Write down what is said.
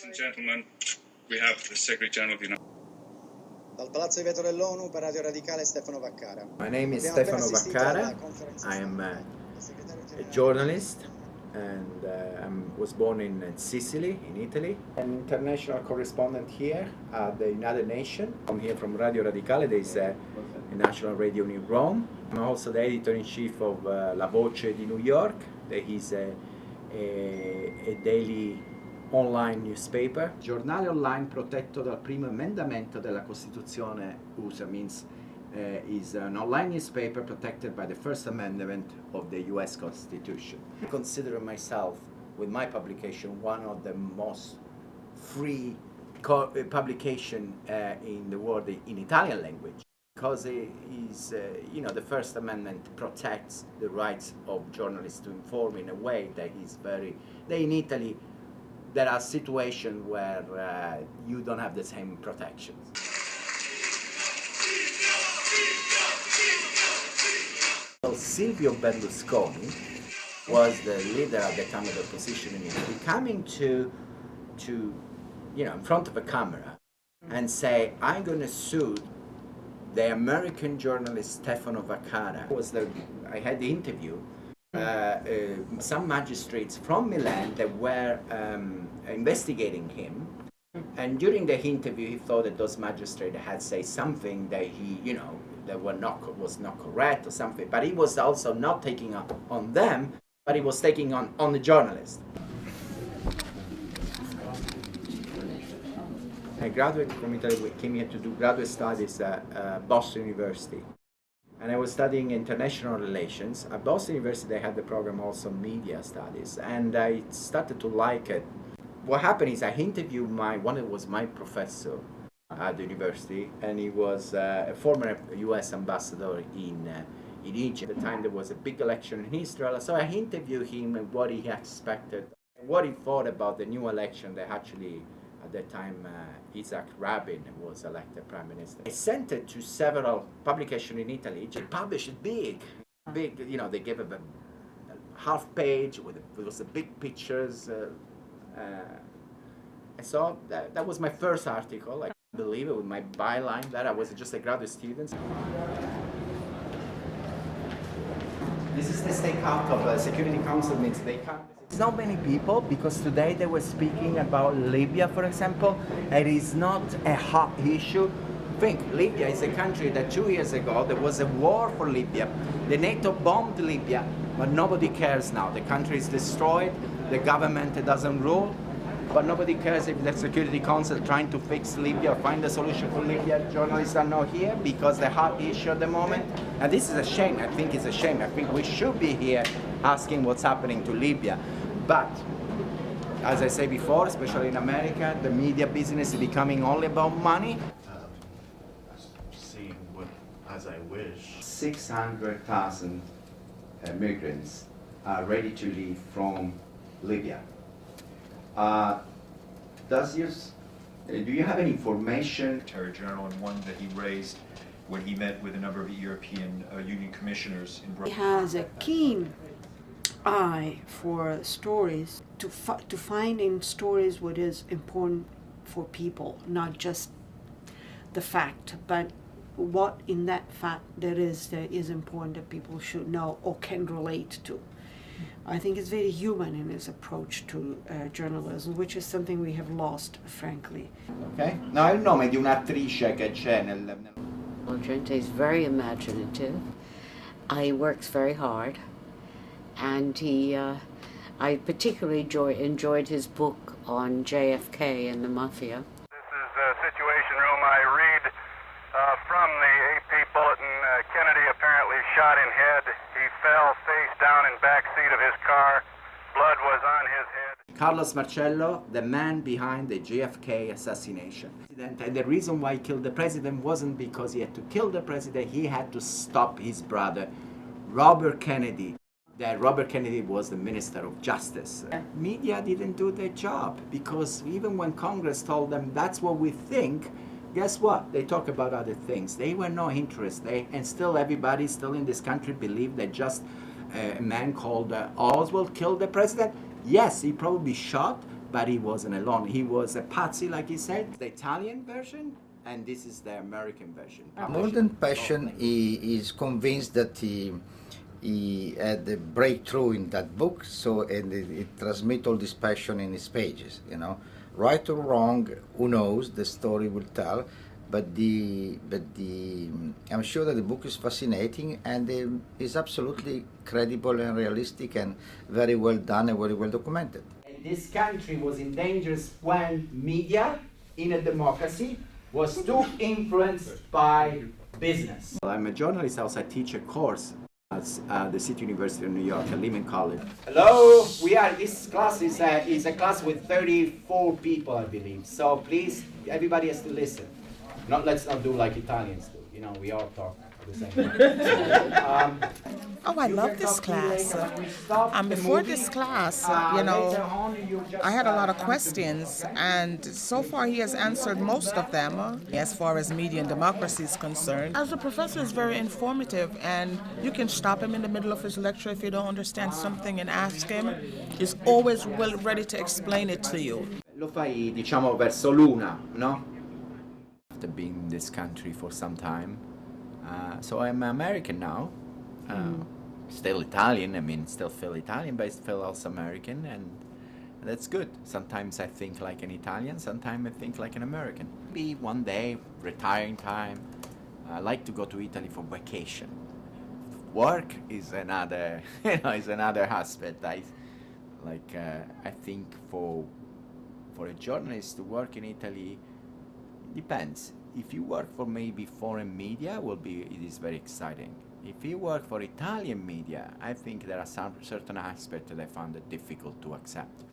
and gentlemen, we have the Secretary General of the United Dal Palazzo di Vetro dell'ONU per Radio Radicale Stefano Vaccara. My name is Stefano Vaccara. I am a journalist and was born in Sicily, in Italy. An international correspondent here at the United Nations. I'm here from Radio Radicale. There is a national radio in Rome. I'm also the editor-in-chief of La Voce di New York. There is a daily online newspaper. Giornale online protetto dal primo emendamento della Costituzione USA, means is an online newspaper protected by the First Amendment of the US Constitution. I consider myself, with my publication, one of the most free publication in the world in Italian language, because it is, the First Amendment protects the rights of journalists to inform in a way that is in Italy, there are situations where you don't have the same protections. Well, Silvio Berlusconi was the leader at the time of the opposition in Italy, coming to in front of a camera and say, I'm going to sue the American journalist Stefano Vaccara. I had the interview. Some magistrates from Milan that were investigating him, and during the interview he thought that those magistrates had said something that that was not correct or something, but he was also not taking on them, but he was taking on the journalist. I graduated from Italy, came here to do graduate studies at Boston University. And I was studying international relations. At Boston University, they had the program also media studies, and I started to like it. What happened is I interviewed my professor at the university, and he was a former U.S. ambassador in Egypt. At the time, there was a big election in Israel, so I interviewed him and what he expected, what he thought about the new election that actually, at that time, Isaac Rabin was elected prime minister. I sent it to several publications in Italy. They published it big. They gave a half page with the big pictures. So that was my first article. I believe it, with my byline that I was just a graduate student. This is the stakeout of the Security Council meeting. It's not many people, because today they were speaking about Libya, for example. It is not a hot issue. Think, Libya is a country that 2 years ago there was a war for Libya. The NATO bombed Libya, but nobody cares now. The country is destroyed, the government doesn't rule, but nobody cares if the Security Council trying to fix Libya or find a solution for Libya. Journalists are not here because the hot issue at the moment. And this is a shame. I think it's a shame. I think we should be here asking what's happening to Libya. But, as I said before, especially in America, the media business is becoming only about money. Seeing what, as I wish. 600,000 migrants are ready to leave from Libya. Do you have any information? Secretary General, and one that he raised when he met with a number of European Union commissioners in Brussels. He has a keen eye for stories, to find in stories what is important for people, not just the fact, but what in that fact that is important that people should know or can relate to. I think it's very human in his approach to journalism, which is something we have lost, frankly. Okay. No, è il nome di un'attrice che c'è nel... Gente is very imaginative. He works very hard, and I particularly enjoyed his book on JFK and the mafia. This is a Situation Room. I read from the AP bulletin. Kennedy apparently shot in head. He fell face down in back seat of his car. Blood was on his head. Carlos Marcello, the man behind the JFK assassination. And the reason why he killed the president wasn't because he had to kill the president, he had to stop his brother, Robert Kennedy. That Robert Kennedy was the Minister of Justice. Media didn't do their job, because even when Congress told them that's what we think, guess what? They talk about other things. They were no interest. And still everybody still in this country believed that just a man called Oswald killed the president. Yes, he probably shot, but he wasn't alone. He was a patsy, like he said, the Italian version, and this is the American version. More than passion, he is convinced that he had a breakthrough in that book, so and it transmits all this passion in his pages. You know, right or wrong, who knows? The story will tell. But I'm sure that the book is fascinating and is absolutely credible and realistic and very well done and very well documented. This country was in danger when media in a democracy was too influenced by business. I'm a journalist, also I teach a course at the City University of New York at Lehman College. Hello, this class is a class with 34 people, I believe. So please, everybody has to listen. Let's not do like Italians do. You know, we all talk the same way. I love this class. Before this class, I had a lot of questions, and so far he has answered most of them as far as media and democracy is concerned. As a professor, it's very informative, and you can stop him in the middle of his lecture if you don't understand something and ask him. He's always ready to explain it to you. Lo fai, diciamo, verso l'una, no? After being in this country for some time, so I'm American now. Still Italian, still feel Italian, but I feel also American, and that's good. Sometimes I think like an Italian, sometimes I think like an American. Maybe one day, retiring time, I like to go to Italy for vacation. Work is another, is another aspect. I think for a journalist to work in Italy, depends. If you work for maybe foreign media, it is very exciting. If you work for Italian media, I think there are some certain aspects that I found it difficult to accept.